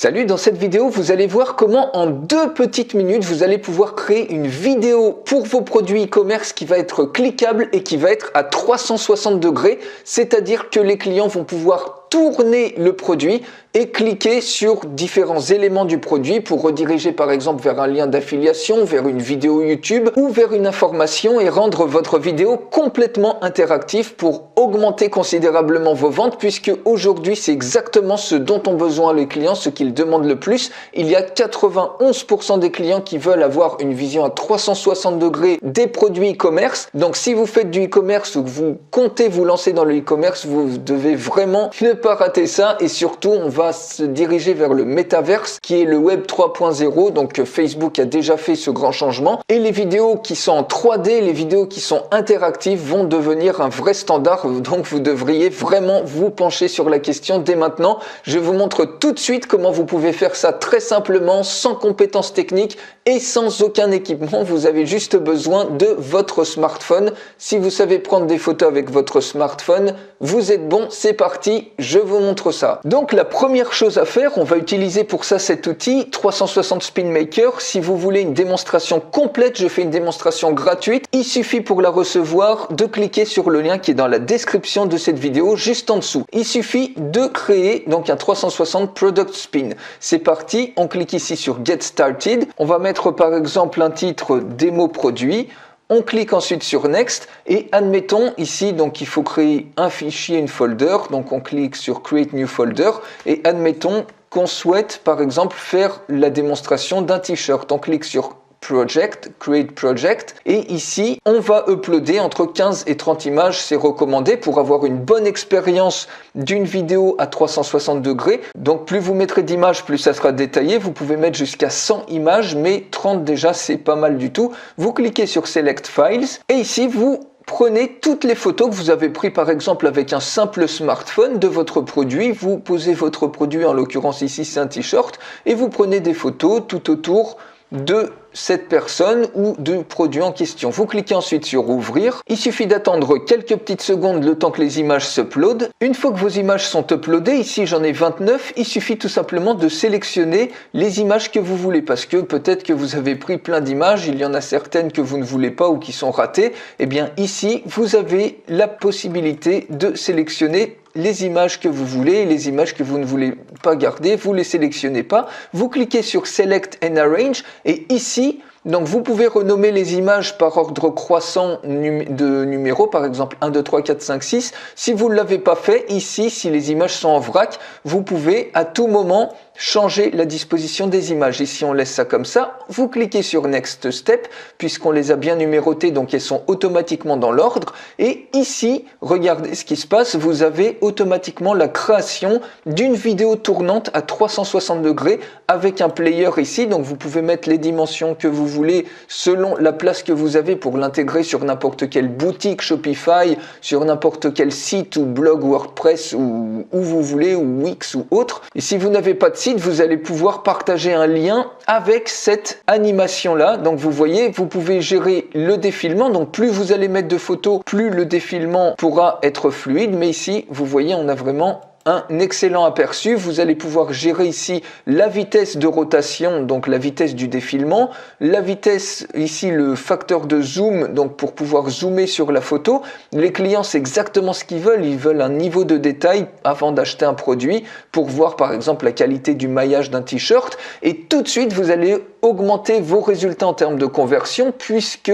Salut, dans cette vidéo, vous allez voir comment en 2 petites minutes, vous allez pouvoir créer une vidéo pour vos produits e-commerce qui va être cliquable et qui va être à 360 degrés, c'est-à-dire que les clients vont pouvoir tourner le produit et cliquer sur différents éléments du produit pour rediriger par exemple vers un lien d'affiliation, vers une vidéo YouTube ou vers une information et rendre votre vidéo complètement interactive pour augmenter considérablement vos ventes, puisque aujourd'hui c'est exactement ce dont ont besoin les clients, ce qu'ils demandent le plus. Il y a 91% des clients qui veulent avoir une vision à 360 degrés des produits e-commerce. Donc si vous faites du e-commerce ou que vous comptez vous lancer dans le e-commerce, vous devez vraiment ne pas rater ça, et surtout on va se diriger vers le métaverse qui est le web 3.0. donc Facebook a déjà fait ce grand changement et les vidéos qui sont en 3D, les vidéos qui sont interactives vont devenir un vrai standard, donc vous devriez vraiment vous pencher sur la question dès maintenant. Je vous montre tout de suite comment vous pouvez faire ça très simplement, sans compétences techniques et sans aucun équipement. Vous avez juste besoin de votre smartphone. Si vous savez prendre des photos avec votre smartphone, vous êtes bon, c'est parti, je vous montre ça. Donc la première chose à faire, on va utiliser pour ça cet outil 360 Spin Maker. Si vous voulez une démonstration complète, je fais une démonstration gratuite. Il suffit pour la recevoir de cliquer sur le lien qui est dans la description de cette vidéo juste en dessous. Il suffit de créer donc un 360 Product Spin. C'est parti, on clique ici sur Get Started. On va mettre par exemple un titre démo produit. On clique ensuite sur Next et admettons ici, donc il faut créer un fichier, une folder, donc on clique sur Create New Folder et admettons qu'on souhaite par exemple faire la démonstration d'un t-shirt. On clique sur Project, Create Project, et ici on va uploader entre 15 et 30 images, c'est recommandé pour avoir une bonne expérience d'une vidéo à 360 degrés. Donc plus vous mettrez d'images, plus ça sera détaillé. Vous pouvez mettre jusqu'à 100 images, mais 30 déjà c'est pas mal du tout. Vous cliquez sur Select Files et ici vous prenez toutes les photos que vous avez prises par exemple avec un simple smartphone de votre produit. Vous posez votre produit, en l'occurrence ici c'est un t-shirt, et vous prenez des photos tout autour de cette personne ou du produit en question. Vous cliquez ensuite sur ouvrir. Il suffit d'attendre quelques petites secondes le temps que les images s'uploadent. Une fois que vos images sont uploadées, ici j'en ai 29, il suffit tout simplement de sélectionner les images que vous voulez, parce que peut-être que vous avez pris plein d'images, il y en a certaines que vous ne voulez pas ou qui sont ratées. Et bien ici vous avez la possibilité de sélectionner les images que vous voulez, les images que vous ne voulez pas garder, vous les sélectionnez pas. Vous cliquez sur Select and Arrange et ici, donc vous pouvez renommer les images par ordre croissant de numéros, par exemple 1, 2, 3, 4, 5, 6. Si vous ne l'avez pas fait, ici, si les images sont en vrac, vous pouvez à tout moment changer la disposition des images. Ici, on laisse ça comme ça. Vous cliquez sur Next Step, puisqu'on les a bien numérotées, donc elles sont automatiquement dans l'ordre. Et ici, regardez ce qui se passe, vous avez automatiquement la création d'une vidéo tournante à 360 degrés avec un player ici. Donc vous pouvez mettre les dimensions que vous voulez selon la place que vous avez pour l'intégrer sur n'importe quelle boutique Shopify, sur n'importe quel site ou blog WordPress ou où vous voulez, ou Wix ou autre. Et si vous n'avez pas de site, vous allez pouvoir partager un lien avec cette animation là. Donc vous voyez, vous pouvez gérer le défilement, donc plus vous allez mettre de photos, plus le défilement pourra être fluide. Mais ici vous voyez, on a vraiment un excellent aperçu. Vous allez pouvoir gérer ici la vitesse de rotation, donc la vitesse du défilement, la vitesse ici, le facteur de zoom, donc pour pouvoir zoomer sur la photo. Les clients, c'est exactement ce qu'ils veulent. Ils veulent un niveau de détail avant d'acheter un produit pour voir par exemple la qualité du maillage d'un t-shirt, et tout de suite vous allez augmenter vos résultats en termes de conversion, puisque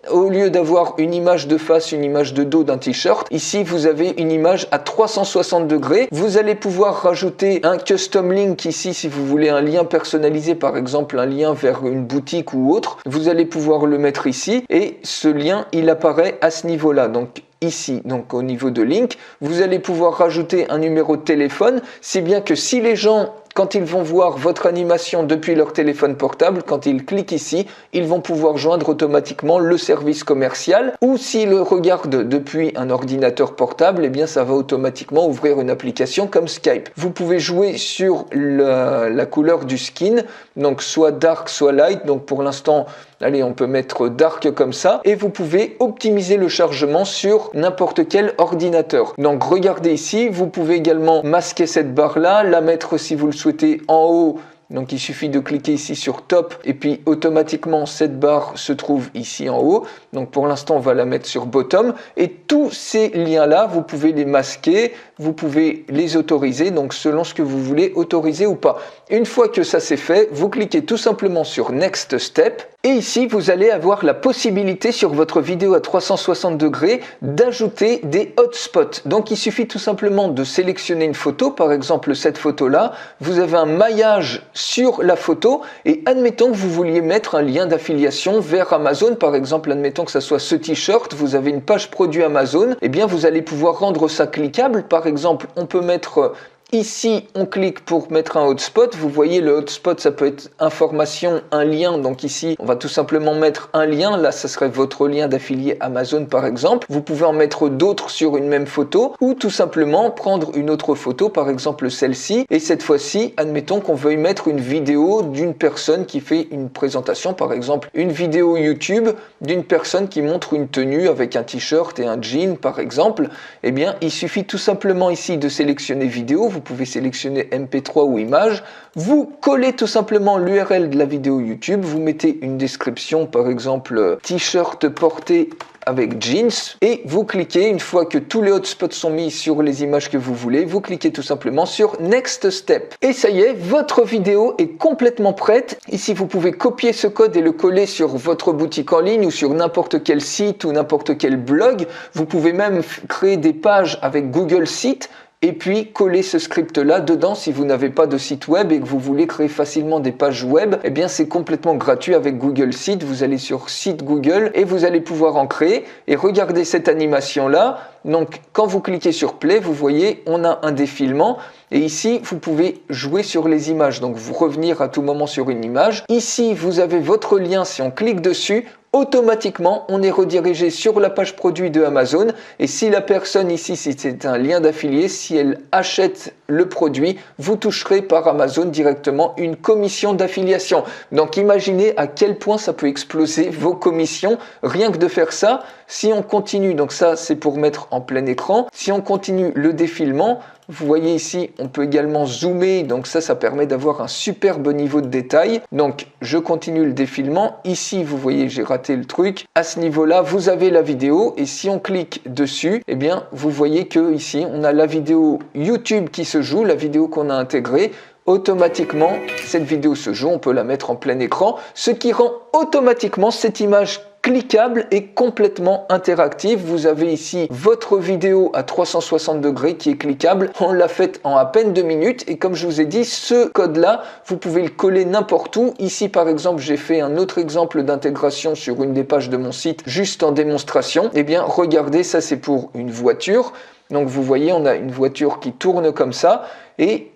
au lieu d'avoir une image de face, une image de dos d'un t-shirt, ici vous avez une image à 360 degrés. Vous allez pouvoir rajouter un custom link ici si vous voulez un lien personnalisé, par exemple un lien vers une boutique ou autre. Vous allez pouvoir le mettre ici et ce lien il apparaît à ce niveau-là. Donc ici, donc au niveau de link, vous allez pouvoir rajouter un numéro de téléphone, si bien que si les gens, quand ils vont voir votre animation depuis leur téléphone portable, quand ils cliquent ici, ils vont pouvoir joindre automatiquement le service commercial, ou s'ils le regardent depuis un ordinateur portable, eh bien ça va automatiquement ouvrir une application comme Skype. Vous pouvez jouer sur la couleur du skin, donc soit dark, soit light. Donc pour l'instant, allez, on peut mettre dark comme ça, et vous pouvez optimiser le chargement sur n'importe quel ordinateur. Donc regardez ici, vous pouvez également masquer cette barre là, la mettre si vous le souhaitez en haut. Donc il suffit de cliquer ici sur Top et puis automatiquement cette barre se trouve ici en haut. Donc pour l'instant on va la mettre sur Bottom et tous ces liens là vous pouvez les masquer, vous pouvez les autoriser donc selon ce que vous voulez autoriser ou pas. Une fois que ça c'est fait, vous cliquez tout simplement sur Next Step et ici vous allez avoir la possibilité sur votre vidéo à 360 degrés d'ajouter des hotspots. Donc il suffit tout simplement de sélectionner une photo, par exemple cette photo là, vous avez un maillage sur la photo et admettons que vous vouliez mettre un lien d'affiliation vers Amazon, par exemple admettons que ça soit ce t-shirt, vous avez une page produit Amazon, et bien vous allez pouvoir rendre ça cliquable. Par exemple on peut mettre ici, on clique pour mettre un hotspot. Vous voyez, le hotspot, ça peut être information, un lien. Donc ici, on va tout simplement mettre un lien. Là, ça serait votre lien d'affilié Amazon, par exemple. Vous pouvez en mettre d'autres sur une même photo ou tout simplement prendre une autre photo, par exemple celle-ci. Et cette fois-ci, admettons qu'on veuille mettre une vidéo d'une personne qui fait une présentation, par exemple une vidéo YouTube d'une personne qui montre une tenue avec un t-shirt et un jean, par exemple. Eh bien, il suffit tout simplement ici de sélectionner vidéo. Vous pouvez sélectionner MP3 ou image, vous collez tout simplement l'URL de la vidéo YouTube, vous mettez une description, par exemple t-shirt porté avec jeans et vous cliquez, une fois que tous les hotspots sont mis sur les images que vous voulez, vous cliquez tout simplement sur Next Step. Et ça y est, votre vidéo est complètement prête. Ici, vous pouvez copier ce code et le coller sur votre boutique en ligne ou sur n'importe quel site ou n'importe quel blog. Vous pouvez même créer des pages avec Google Sites et puis coller ce script là dedans. Si vous n'avez pas de site web et que vous voulez créer facilement des pages web, eh bien c'est complètement gratuit avec Google Sites. Vous allez sur site Google et vous allez pouvoir en créer et regardez cette animation là. Donc quand vous cliquez sur play, vous voyez on a un défilement et ici vous pouvez jouer sur les images, donc vous revenir à tout moment sur une image. Ici vous avez votre lien, si on clique dessus, automatiquement on est redirigé sur la page produit de Amazon et si la personne ici, si c'est un lien d'affilié, si elle achète le produit, vous toucherez par Amazon directement une commission d'affiliation. Donc imaginez à quel point ça peut exploser vos commissions rien que de faire ça. Si on continue, donc ça c'est pour mettre en plein écran, si on continue le défilement, vous voyez ici, on peut également zoomer, donc ça permet d'avoir un superbe niveau de détail. Donc, je continue le défilement. Ici, vous voyez, j'ai raté le truc. À ce niveau-là, vous avez la vidéo et si on clique dessus, eh bien, vous voyez que ici, on a la vidéo YouTube qui se joue, la vidéo qu'on a intégrée. Automatiquement, cette vidéo se joue, on peut la mettre en plein écran, ce qui rend automatiquement cette image cliquable et complètement interactive. Vous avez ici votre vidéo à 360 degrés qui est cliquable. On l'a faite en à peine 2 minutes et comme je vous ai dit, ce code-là, vous pouvez le coller n'importe où. Ici, par exemple, j'ai fait un autre exemple d'intégration sur une des pages de mon site juste en démonstration. Eh bien, regardez, ça c'est pour une voiture. Donc vous voyez, on a une voiture qui tourne comme ça et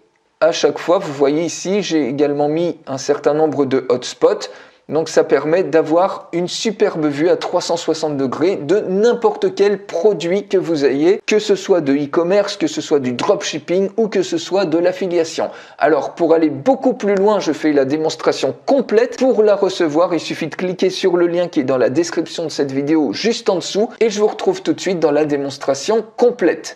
à chaque fois, vous voyez ici, j'ai également mis un certain nombre de hotspots. Donc ça permet d'avoir une superbe vue à 360 degrés de n'importe quel produit que vous ayez, que ce soit de e-commerce, que ce soit du dropshipping ou que ce soit de l'affiliation. Alors pour aller beaucoup plus loin, je fais la démonstration complète. Pour la recevoir, il suffit de cliquer sur le lien qui est dans la description de cette vidéo juste en dessous et je vous retrouve tout de suite dans la démonstration complète.